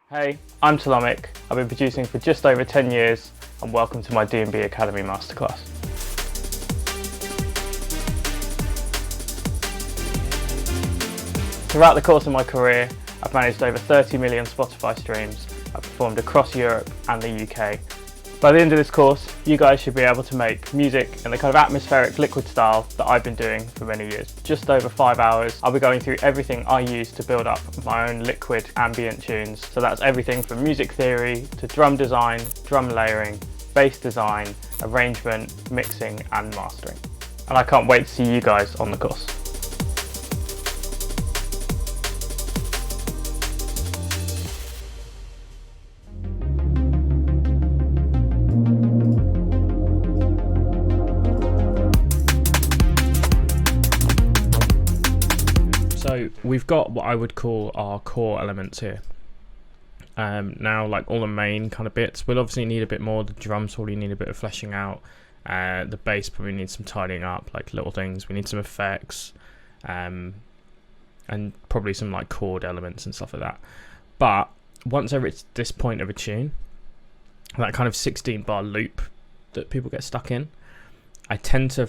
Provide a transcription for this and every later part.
Hey, I'm Telomic. I've been producing for just over 10 years and welcome to my D&B Academy Masterclass. Throughout the course of my career, I've managed over 30 million Spotify streams. I've performed across Europe and the UK. By the end of this course, you guys should be able to make music in the kind of atmospheric liquid style that I've been doing for many years. Just over 5 hours, I'll be going through everything I use to build up my own liquid ambient tunes. So that's everything from music theory to drum design, drum layering, bass design, arrangement, mixing and mastering. And I can't wait to see you guys on the course. So we've got what I would call our core elements here. Now, like all the main kind of bits, we'll obviously need a bit more. The drums probably need a bit of fleshing out. The bass probably needs some tidying up, like little things. We need some effects, and probably some like chord elements and stuff like that. But once I reach this point of a tune, that kind of 16 bar loop that people get stuck in, I tend to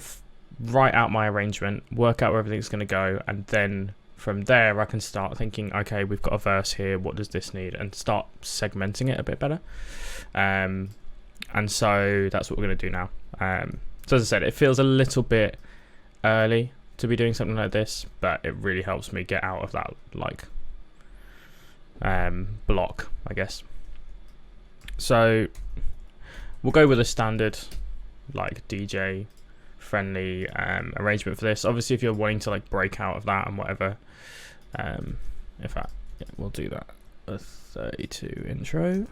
write out my arrangement, work out where everything's going to go, and then from there I can start thinking, okay, we've got a verse here, what does this need, and start segmenting it a bit better. And so that's what we're going to do now. So as I said, it feels a little bit early to be doing something like this, but it really helps me get out of that like block, I guess. So we'll go with a standard like DJ friendly arrangement for this. Obviously if you're wanting to like break out of that and whatever, in fact, yeah, we'll do that, a 32 intro.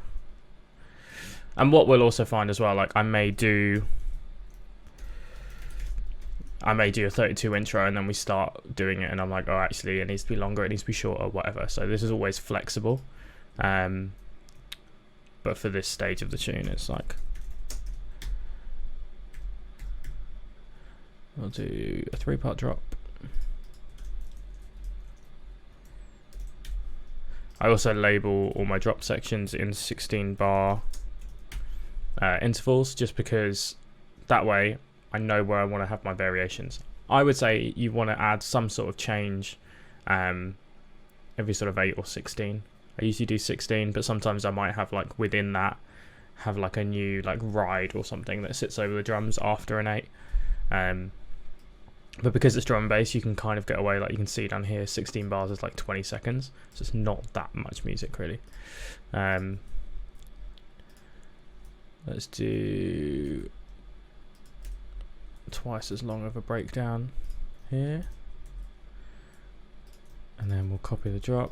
And what we'll also find as well, like I may do a 32 intro and then we start doing it and I'm like, oh actually it needs to be longer, it needs to be shorter, whatever. So this is always flexible, but for this stage of the tune it's like we'll do a 3-part drop. I also label all my drop sections in 16 bar intervals, just because that way I know where I want to have my variations. I would say you want to add some sort of change every sort of 8 or 16. I usually do 16, but sometimes I might have like within that have like a new like ride or something that sits over the drums after an 8. But because it's drum and bass, you can kind of get away, like you can see down here, 16 bars is like 20 seconds. So it's not that much music really. Let's do twice as long of a breakdown here. And then we'll copy the drop.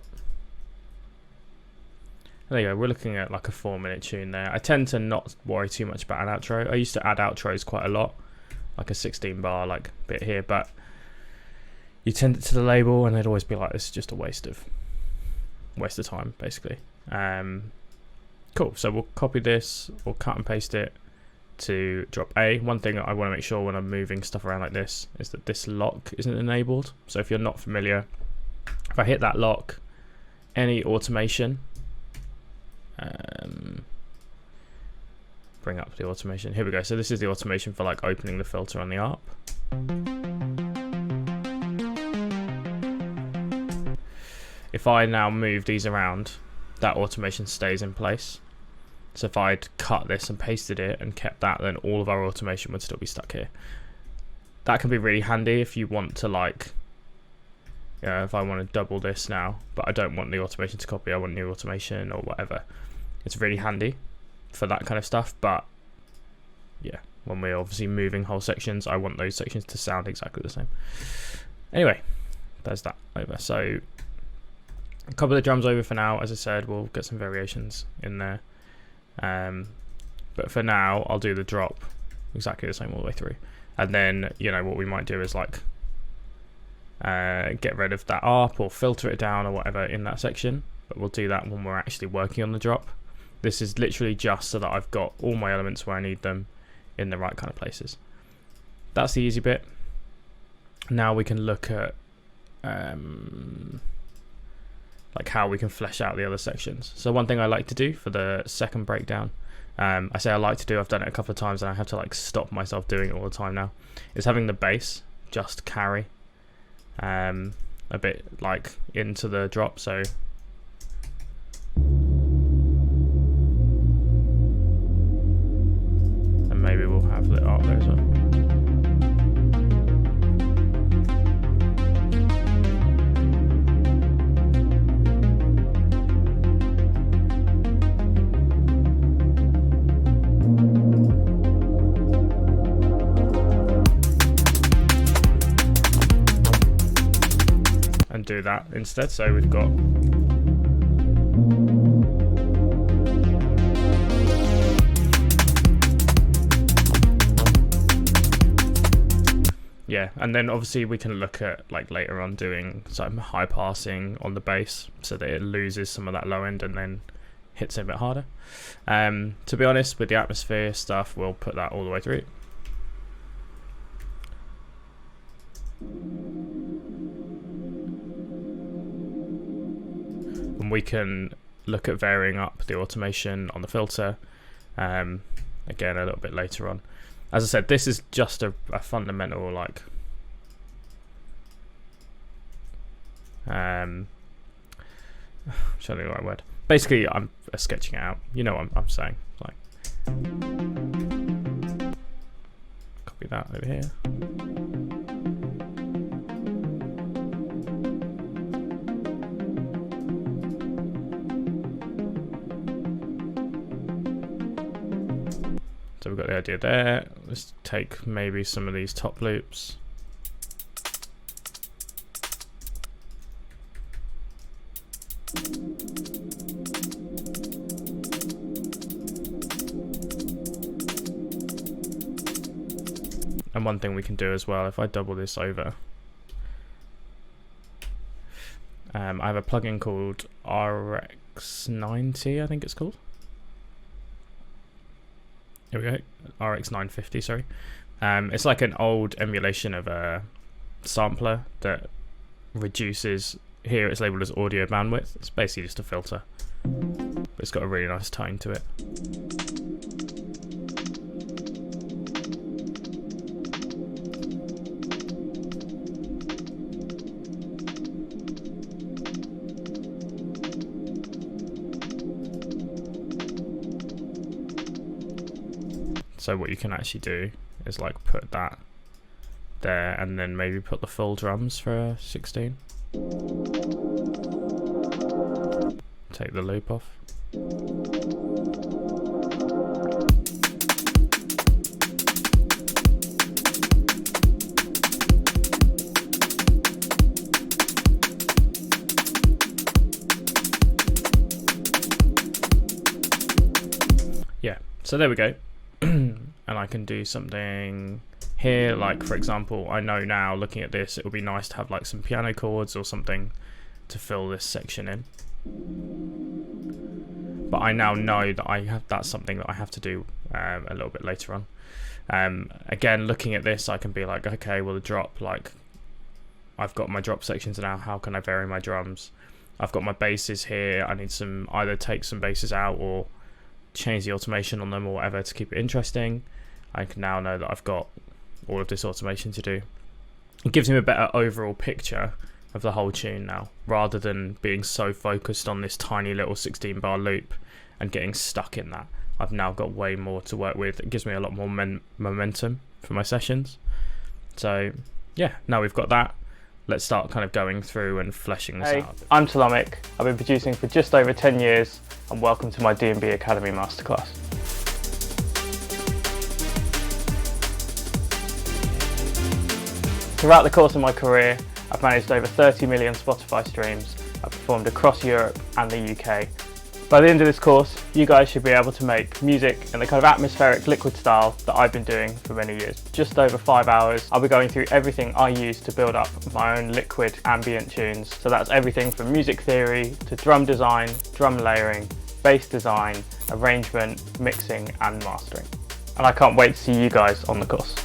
There you go, we're looking at like a 4-minute tune there. I tend to not worry too much about an outro. I used to add outros quite a lot, like a 16 bar like bit here, but you send it to the label and they'd always be like, this is just a waste of time basically. Cool, so we'll copy this, we'll cut and paste it to drop A. One thing I want to make sure when I'm moving stuff around like this is that this lock isn't enabled. So if you're not familiar, if I hit that lock, any automation, bring up the automation. Here we go. So this is the automation for like opening the filter on the ARP. If I now move these around, that automation stays in place. So if I'd cut this and pasted it and kept that, then all of our automation would still be stuck here. That can be really handy if you want to like, if I want to double this now, but I don't want the automation to copy, I want new automation or whatever. It's really handy for that kind of stuff, but yeah, when we're obviously moving whole sections, I want those sections to sound exactly the same. Anyway, there's that over. So a couple of drums over for now. As I said, we'll get some variations in there, but for now I'll do the drop exactly the same all the way through, and then what we might do is like get rid of that ARP or filter it down or whatever in that section, but we'll do that when we're actually working on the drop. This is literally just so that I've got all my elements where I need them in the right kind of places. That's the easy bit. Now we can look at like how we can flesh out the other sections. So one thing I like to do for the second breakdown, I say I like to do, I've done it a couple of times and I have to like stop myself doing it all the time now, is having the bass just carry a bit like into the drop. So and maybe we'll have the art there as well. And do that instead. So we've got yeah, and then obviously we can look at like later on doing some high passing on the bass so that it loses some of that low end and then hits it a bit harder. To be honest, with the atmosphere stuff, we'll put that all the way through. And we can look at varying up the automation on the filter again a little bit later on. As I said, this is just a fundamental like trying to think of the right word. Basically, I'm sketching it out. You know what I'm saying. Like, copy that over here. So we've got the idea there. Let's take maybe some of these top loops. And one thing we can do as well, if I double this over, I have a plugin called RX90, I think it's called. Here we go, RX950, sorry. It's like an old emulation of a sampler that reduces, here it's labeled as audio bandwidth. It's basically just a filter, but it's got a really nice tone to it. So what you can actually do is like put that there and then maybe put the full drums for 16. Take the loop off. Yeah, so there we go. And I can do something here, like for example, I know now looking at this it would be nice to have like some piano chords or something to fill this section in, but I now know that that's something that I have to do a little bit later on. Again, looking at this, I can be like, okay, well the drop, like I've got my drop sections now, how can I vary my drums? I've got my basses here, I need some, either take some basses out or change the automation on them or whatever to keep it interesting. I can now know that I've got all of this automation to do. It gives me a better overall picture of the whole tune now, rather than being so focused on this tiny little 16 bar loop and getting stuck in that. I've now got way more to work with. It gives me a lot more momentum for my sessions. So yeah, now we've got that, let's start kind of going through and fleshing this out. I'm Telomic. I've been producing for just over 10 years and welcome to my D&B Academy Masterclass. Throughout the course of my career, I've managed over 30 million Spotify streams. I've performed across Europe and the UK. By the end of this course, you guys should be able to make music in the kind of atmospheric liquid style that I've been doing for many years. Just over 5 hours, I'll be going through everything I use to build up my own liquid ambient tunes. So that's everything from music theory to drum design, drum layering, bass design, arrangement, mixing and mastering. And I can't wait to see you guys on the course.